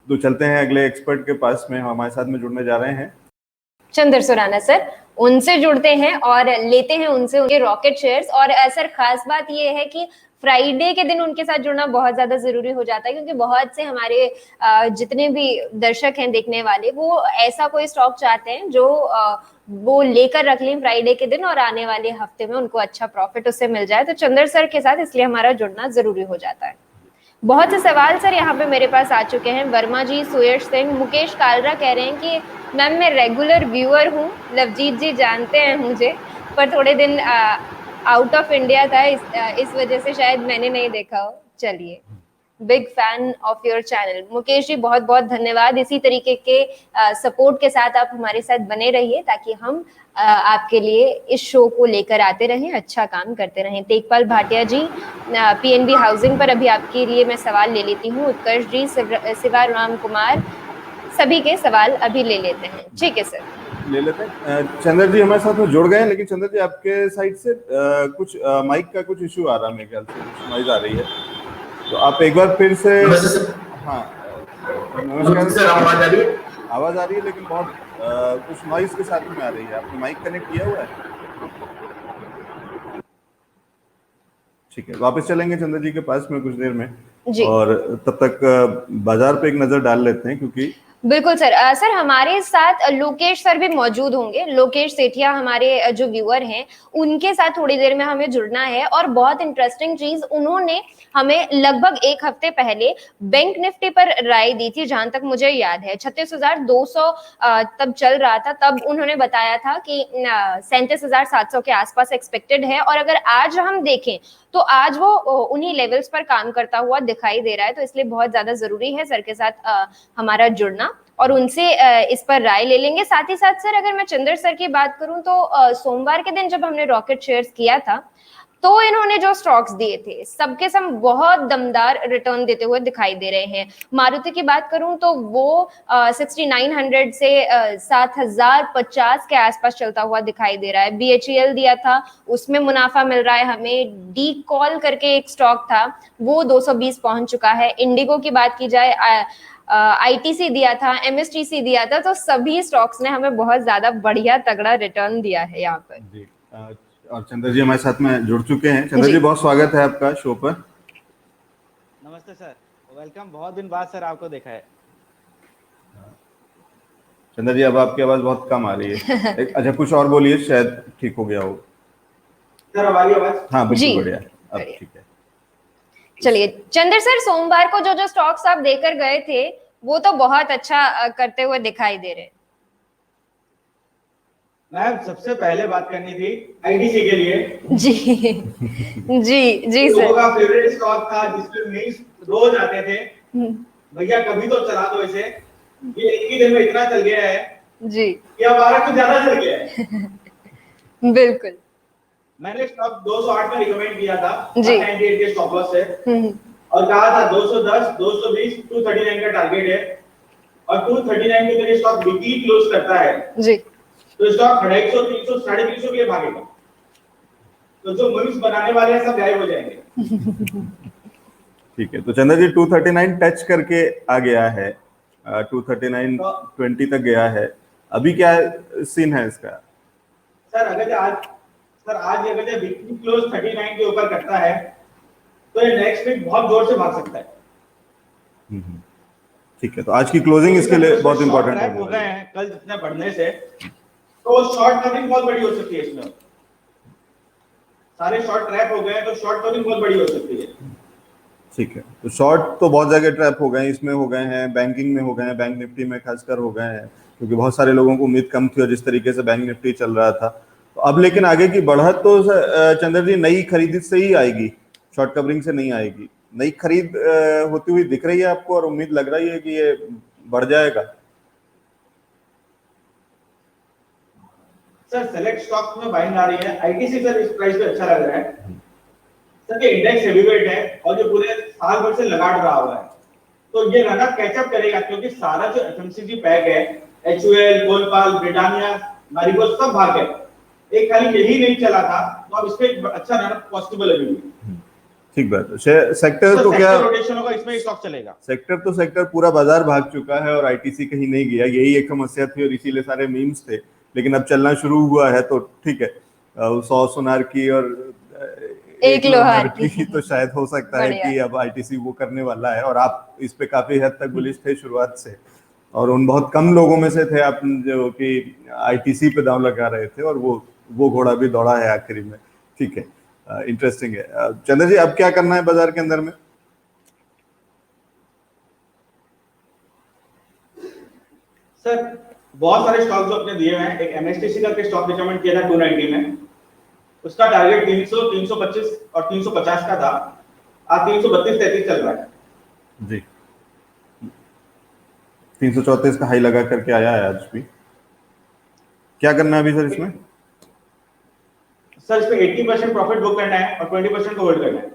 तो चलते हैं अगले एक्सपर्ट के पास में, हमारे साथ में जुड़ने जा रहे हैं चंद्र सुराना सर। उनसे जुड़ते हैं और लेते हैं उनसे उनके रॉकेट शेयर्स। और सर खास बात ये है कि फ्राइडे के दिन उनके साथ जुड़ना बहुत ज्यादा जरूरी हो जाता है, क्योंकि बहुत से हमारे जितने भी दर्शक हैं देखने वाले, वो ऐसा कोई स्टॉक चाहते हैं जो वो लेकर रख लें फ्राइडे के दिन और आने वाले हफ्ते में उनको अच्छा प्रॉफिट उससे मिल जाए। तो चंद्र सर के साथ इसलिए हमारा जुड़ना जरूरी हो जाता है। बहुत से सवाल सर यहाँ पे मेरे पास आ चुके हैं। वर्मा जी, सुयश सिंह, मुकेश कालरा कह रहे हैं कि मैम मैं रेगुलर व्यूअर हूँ, लवजीत जी जानते हैं मुझे, पर थोड़े दिन आउट ऑफ इंडिया था, इस वजह से शायद मैंने नहीं देखा हो। चलिए, big fan of your channel. Mukesh ji बहुत बहुत धन्यवाद। इसी तरीके के सपोर्ट के साथ आप हमारे साथ बने रहिए, ताकि हम आपके लिए इस शो को लेकर आते रहें, अच्छा काम करते रहें। तेजपाल भाटिया जी, पीएनबी हाउसिंग पर अभी आपके लिए मैं सवाल ले लेती हूँ। उत्कर्ष जी, शिवा राम कुमार, सभी के सवाल अभी ले लेते हैं। ठीक है सर, ले लेते हैं। चंद्र जी हमारे साथ में जुड़ गए हैं, लेकिन चंद्र जी आपके साइड से कुछ माइक का कुछ इशू आ रहा है, मेरे ख्याल से कुछ नॉइज आ रही है, तो आप एक बार फिर से। हाँ नमस्कार सर, आवाज आ रही है? आवाज आ रही है, लेकिन बहुत कुछ नॉइज के साथ में आ रही है। आपने माइक कनेक्ट किया हुआ है? ठीक है, वापस चलेंगे चंद्र जी के पास में कुछ देर में जी। और तब तक बाजार पे एक नजर डाल लेते हैं, क्योंकि बिल्कुल सर। सर हमारे साथ लोकेश सर भी मौजूद होंगे। लोकेश सेठिया हमारे जो व्यूअर हैं, उनके साथ थोड़ी देर में हमें जुड़ना है। और बहुत इंटरेस्टिंग चीज उन्होंने हमें लगभग एक हफ्ते पहले बैंक निफ्टी पर राय दी थी, जहां तक मुझे याद है 36,200 तब चल रहा था। तब उन्होंने बताया था कि 37,700 के आसपास एक्सपेक्टेड है। और अगर आज हम देखें तो आज वो उन्हीं लेवल्स पर काम करता हुआ दिखाई दे रहा है। तो इसलिए बहुत ज्यादा जरूरी है सर के साथ हमारा जुड़ना, और उनसे इस पर राय ले लेंगे। साथ ही साथ सर अगर मैं चंद्र सर की बात करूं तो सोमवार के दिन जब हमने रॉकेट शेयर्स किया था, तो इन्होंने जो स्टॉक्स दिए थे सबके सब बहुत दमदार रिटर्न देते हुए दिखाई दे रहे हैं। मारुति की बात करूं तो वो 6900 से 7050 के आसपास चलता हुआ दिखाई दे रहा है। BHEL दिया था, उसमें मुनाफा मिल रहा है हमें। डी कॉल करके एक स्टॉक था, वो 220 पहुंच चुका है। इंडिगो की बात की जाए, ITC दिया था, MSTC दिया था, तो सभी स्टॉक्स ने हमें बहुत ज्यादा बढ़िया तगड़ा रिटर्न दिया है यहाँ पर जी। और चंद्र जी हमारे साथ में जुड़ चुके हैं। चंद्र जी बहुत स्वागत है आपका शो पर। नमस्ते सर, वेलकम। बहुत दिन बाद सर आपको देखा है। चंद्र जी अब आपकी आवाज बहुत कम आ रही है। अच्छा कुछ और बोलिए, शायद ठीक हो गया हो सर। हमारी आवाज? हाँ बिल्कुल बढ़िया, अब ठीक है। चलिए चंद्र सर, सोमवार को जो जो स्टॉक्स आप देकर गए थे वो तो बहुत अच्छा करते हुए दिखाई दे रहे हैं। मैम सबसे पहले बात करनी थी ITC के लिए। जी जी सर। लोगों का फेवरेट स्टॉक था, जिसमें मेंस रोज आते थे, भैया कभी तो चला दो इसे। ये एक ही दिन में इतना चल गया है जी कि अब हमारा कुछ ज्यादा चल गया है। बिल्कुल। मैंने स्टॉक 208 में रिकमेंड किया था जी 198 के स्टॉप लॉस से, और कहा था 210, 220, 239 का टारगेट है, और 239 के लिए स्टॉक वीकली क्लोज करता है जी, तो स्टॉक 250, 300, 350 के लिए भागेगा। तो जो मूव्स बनाने वाले हैं सब गायब हो जाएंगे। ठीक है, तो चंद्र जी 239 टच करके आ गया है, 239.20 तक गया है। अभी क्या सीन है इसका? सर अगर आज अगर ये वीकली क्लोज 39 के ऊपर करता है तो ये नेक्स्ट वीक बहुत जोर से भाग सकता है। ठीक है, तो आज की क्लोजिंग इसके लिए बहुत इंपॉर्टेंट हो गए हैं कल जितने बढ़ने से, तो शॉर्ट कवरिंग बहुत बड़ी हो सकती है इसमें। सारे शॉर्ट ट्रैप हो गए तो शॉर्ट कवरिंग बहुत बड़ी हो सकती है। ठीक है, तो शॉर्ट तो बहुत जगह ट्रैप हो गए, इसमें हो गए हैं, बैंकिंग में हो गए हैं, बैंक निफ्टी में खासकर हो गए हैं, क्योंकि बहुत सारे लोगों को उम्मीद कम थी और जिस तरीके से बैंक निफ्टी चल रहा था। तो अब लेकिन आगे की बढ़त तो चंद्र जी नई खरीदी से ही आएगी, शॉर्ट कवरिंग से नहीं आएगी। नई खरीद होती हुई दिख रही है आपको और उम्मीद लग रही है कि ये बढ़ जाएगा? सर सेलेक्ट स्टॉक में बाइंग आ रही है। ITC सर इस प्राइस पे अच्छा लग रहा है सर। ये इंडेक्स हेवीवेट है और जो पूरे साल भर से लगाड़ रहा हुआ है, तो ये रनअप कैचअप करेगा, क्योंकि सारा जो FMCG पैक है, HUL, गोलपाल, ब्रिटानिया, मैरिगोल्ड सब भाग गए। एक खाली यही नहीं चला था, तो अब इस पे अच्छा रनअप पॉसिबल है। ठीक बात है। सेक्टर तो क्या, रोटेशन होगा, इसमें स्टॉक चलेगा। सेक्टर पूरा बाजार भाग चुका है और आईटीसी कहीं नहीं गया, यही एक समस्या थी और इसीलिए सारे मीम्स थे। लेकिन अब चलना शुरू हुआ है तो ठीक है। 100 सोनार की और 1 लोहार की तो शायद हो सकता है कि अब आईटीसी वो करने वाला है, और आप इस पे काफी हद तक बुलिश थे शुरुआत से, और उन बहुत कम लोगों में से थे आप जो कि आईटीसी पे दांव लगा रहे थे, और वो घोड़ा भी दौड़ा है आखिरी में। ठीक है, इंटरेस्टिंग है। चंद्र जी, अब क्या करना है बाजार के अंदर में? सर बहुत सारे स्टॉक जो अपने दिए हुए हैं, एक एमएसटीसी का स्टॉक रिकमेंड किया था 290 में, उसका टारगेट 300, 325 और 350 का था। आज 332-33 चल रहा है जी। 334 का हाई लगा करके आया है आज भी। क्या करना है अभी सर इसमें? सर इसमें 80% प्रॉफिट बुक करना है और 20% को होल्ड करना है।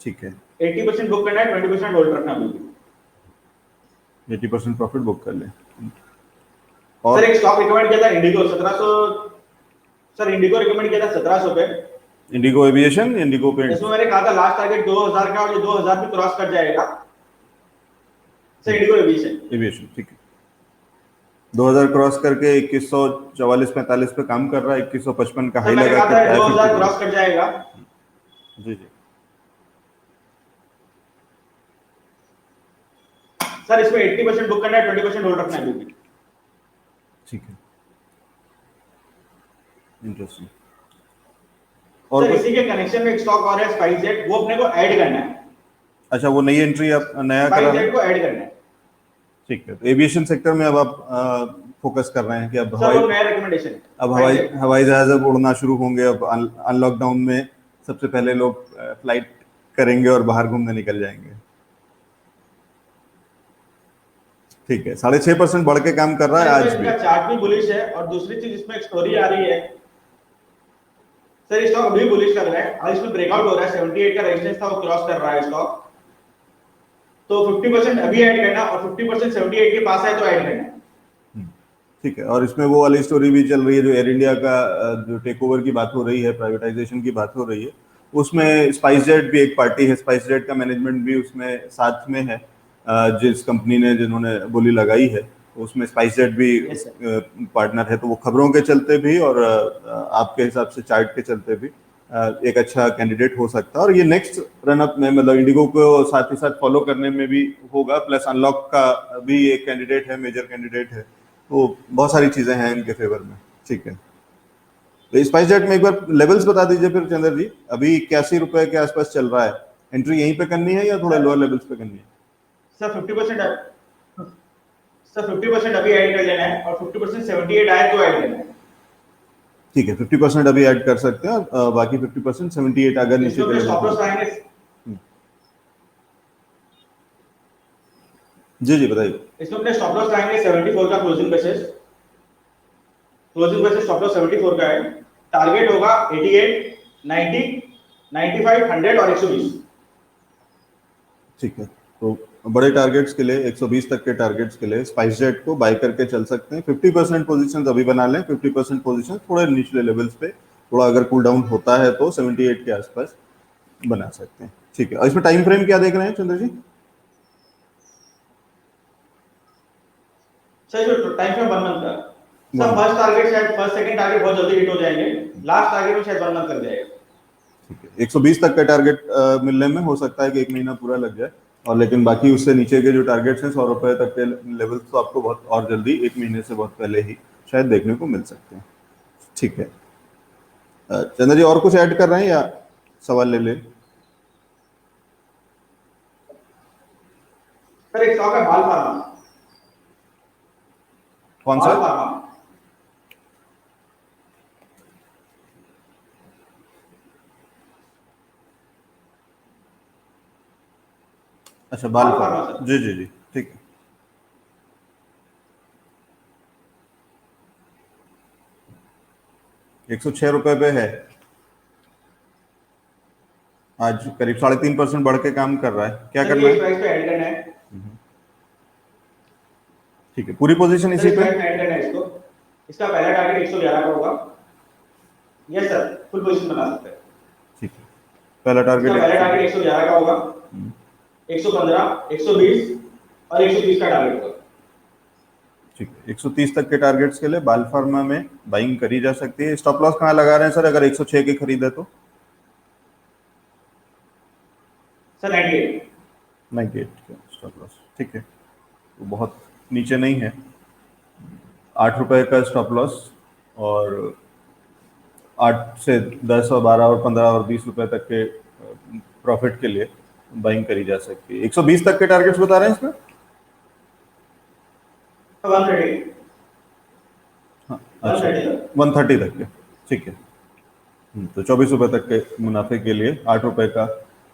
ठीक है, 80% बुक करना है, 20% होल्ड रखना है। 80% प्रॉफिट बुक कर ले। और सर एक स्टॉक रिकमेंड किया था इंडिगो 1700, सर इंडिगो रिकमेंड किया था 1700 पे। IndiGo aviation, Indigo paint. इसमें मैंने कहा था लास्ट टारगेट 2000 का, और ये 2000 भी क्रॉस कर जाएगा। सर इंडिगो एविएशन ठीक है, 2000 क्रॉस करके 2144-45 पे काम कर रहा है। 2155 का हाई लगा के 2000 क्रॉस कर जाएगा। जी जी। सर इसमें 80% बुक करना है, 20% होल्ड रखना है। ठीक है, इंटरेस्टिंग। और सर इसी के कनेक्शन में एक स्टॉक और है स्पाइसजेट, वो अपने को ऐड करना है। अच्छा, वो नई एंट्री आप नया करा रहे हैं? स्पाइसजेट को ऐड करना है। ठीक है, तो एविएशन सेक्टर में अब आप फोकस कर रहे हैं कि अब नया रिकमेंडेशन है। अब हवाई जहाज अब उड़ना शुरू होंगे। अब अनलॉकडाउन में सबसे पहले लोग फ्लाइट करेंगे और बाहर घूमने निकल जाएंगे। ठीक है, 6.5% बढ़ के काम कर रहा है आज भी। चार्ट भी बुलिश है, और दूसरी चीज इसमें एक स्टोरी आ रही है सर, स्टॉक अभी बुलिश लग रहा है। आज इसमें ब्रेकआउट हो रहा है, 78 का रेजिस्टेंस था वो क्रॉस कर रहा है स्टॉक। तो 50% अभी ऐड करना, और 50% 78 के पास है तो ऐड करना। ठीक है, और इसमें वो वाली स्टोरी भी चल रही है जो एयर इंडिया का जो टेक ओवर की बात हो रही है, प्राइवेटाइजेशन की बात हो रही है, उसमें स्पाइसजेट भी एक पार्टी है। स्पाइसजेट का मैनेजमेंट भी उसमें साथ में है। जिस कंपनी ने जिन्होंने बोली लगाई है उसमें स्पाइसजेट भी पार्टनर है। तो वो खबरों के चलते भी और आपके हिसाब से चार्ट के चलते भी एक अच्छा कैंडिडेट हो सकता है। और ये नेक्स्ट रनअप में मतलब इंडिगो को साथ ही साथ फॉलो करने में भी होगा। प्लस अनलॉक का भी एक कैंडिडेट है, मेजर कैंडिडेट है। तो बहुत सारी चीजें हैं इनके फेवर में। ठीक है, तो स्पाइसजेट में एक बार लेवल्स बता दीजिए फिर चंद्र जी। अभी 81 रुपए के आसपास चल रहा है, एंट्री यहीं पे करनी है या थोड़ा लोअर लेवल्स पे करनी है? सर 50% अभी ऐड कर लेना है, और 50% 78 आए तो ऐड करना है। ठीक है, 50% अभी ऐड कर सकते हैं और बाकी 50% 78 अगर नीचे चले जाए। जी जी बताइए। इसमें अपने स्टॉप लॉस लगाएंगे 74 का क्लोजिंग बेसिस स्टॉप लॉस 74 का है। टारगेट होगा 88, 90, 95, 100 और 120। ठीक है, तो बड़े टारगेट्स के लिए 120 तक के टारगेट्स के लिए स्पाइसजेट को बाय करके चल सकते हैं। 50% पोजीशंस अभी बना लें। 50% पोजीशंस थोड़े निचले लेवल्स पे थोड़ा अगर कूल डाउन होता है तो 78 के आसपास बना सकते हैं। ठीक है, और इसमें टाइम फ्रेम क्या देख रहे हैं चंद्र जी? सर जो टाइम फ्रेम 1 मंथ का। सर फर्स्ट टारगेट शायद फर्स्ट सेकंड टारगेट बहुत जल्दी हिट हो जाएंगे, लास्ट टारगेट में शायद 1 मंथ लग जाएगा। ठीक है, 120 तक का टारगेट मिलने में हो सकता है कि 1 महीना पूरा लग जाए, और लेकिन बाकी उससे नीचे के जो टारगेट्स हैं 100 रुपए तक के लेवल्स तो आपको बहुत और जल्दी 1 महीने से बहुत पहले ही शायद देखने को मिल सकते हैं। ठीक है, चंद्र जी और कुछ ऐड कर रहे हैं या सवाल ले लें? सर एक स्टॉक है बाल फार्मा। कौन सा? अच्छा, बाल फार्मा। जी जी जी, ठीक है। ₹106 पे है, आज करीब 3.5% बढ़ के काम कर रहा है। क्या करना है? प्राइस पे ऐड करना है। ठीक है, पूरी पोजीशन इसी पे ऐड करना है इसको। इसका पहला टारगेट 111 का होगा। यस सर, फुल पोजीशन बना सकते हैं। ठीक है, पहला इसका टारगेट पहला टारगेट 111 का होगा, 115, 120 और 130 का टारगेट होगा। ठीक है, 130 तक के टारगेट्स के लिए बाल फार्मा में बाइंग करी जा सकती है। स्टॉप लॉस कहाँ लगा रहे हैं सर, अगर 106 की खरीदे तो? सर 98। 98 का स्टॉप लॉस, ठीक है, तो बहुत नीचे नहीं है। 8 रुपए का स्टॉप लॉस और 8 से 10 और 12 और 15 और 20 रुपए तक के प्रॉफिट के लिए बाइंग करी जा सकती है। 120 तक के टारगेट्स बता रहे हैं इसमें? 130। हाँ, अच्छा, 130 तक के, ठीक है। तो 24 रुपए तक के मुनाफे के लिए 8 रुपए का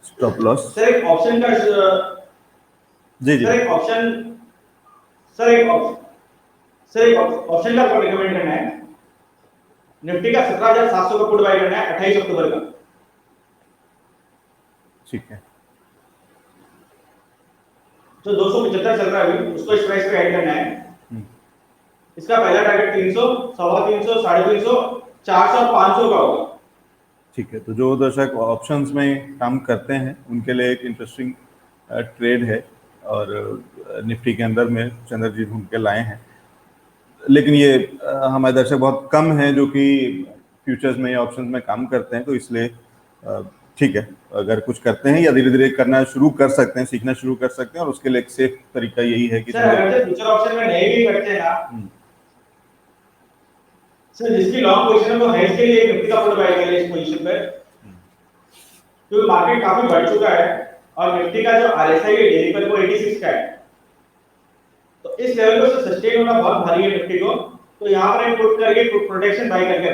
स्टॉप लॉस। सर एक ऑप्शन का जी जी, सर एक ऑप्शन सर एक ऑप्शन का आपको रिकमेंड करना है। निफ्टी का 17,700 का पुट बाय करना है 28 अक्टूबर का। ठीक है, जो 275 चल रहा है अभी, उसको इस प्राइस पे ऐड करना है। इसका पहला टारगेट 300, 350, 350, 400 और 500 का होगा। ठीक है। तो जो दर्शक ऑप्शंस में काम करते हैं उनके लिए एक इंटरेस्टिंग ट्रेड है और निफ्टी के अंदर में चंद्र जी ढूंढ के लाए हैं। लेकिन ये हमारे दर्शक बहुत कम हैं जो कि फ्यूचर्स में या ऑप्शंस में काम करते हैं, तो इसलिए ठीक है, अगर कुछ करते हैं या धीरे धीरे करना शुरू कर सकते हैं, सीखना शुरू कर सकते हैं, और उसके लिए एक सेफ तरीका यही है कि सर अगर फ्यूचर ऑप्शन में नहीं भी करते हैं ना सर, जिसकी लॉन्ग पोजीशन है वो हेज के लिए निफ्टी का पुट बाय कर ले इस पोजीशन पे, क्योंकि मार्केट काफी बढ़ चुका है और निफ्टी का जो आरएसआई है डेली पर वो 86 का है। तो इस लेवल पे सस्टेन होना बहुत भारी है निफ्टी को, तो यहाँ पर एक पुट करके प्रोटेक्शन बाय करके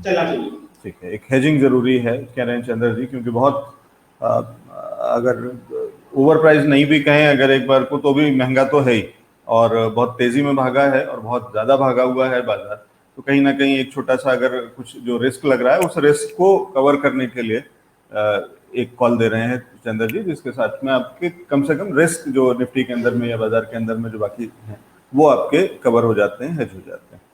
चलना चाहिए। ठीक है, एक हेजिंग जरूरी है कह रहे हैं चंद्र जी, क्योंकि बहुत अगर ओवर प्राइस नहीं भी कहें अगर एक बार को, तो भी महंगा तो है ही, और बहुत तेजी में भागा है और बहुत ज्यादा भागा हुआ है बाजार। तो कहीं ना कहीं एक छोटा सा अगर कुछ जो रिस्क लग रहा है उस रिस्क को कवर करने के लिए एक कॉल दे रहे हैं चंद्र जी, जिसके साथ में आपके कम से कम रिस्क जो निफ्टी के अंदर में या बाजार के अंदर में जो बाकी हैं वो आपके कवर हो जाते हैं, हेज हो जाते हैं।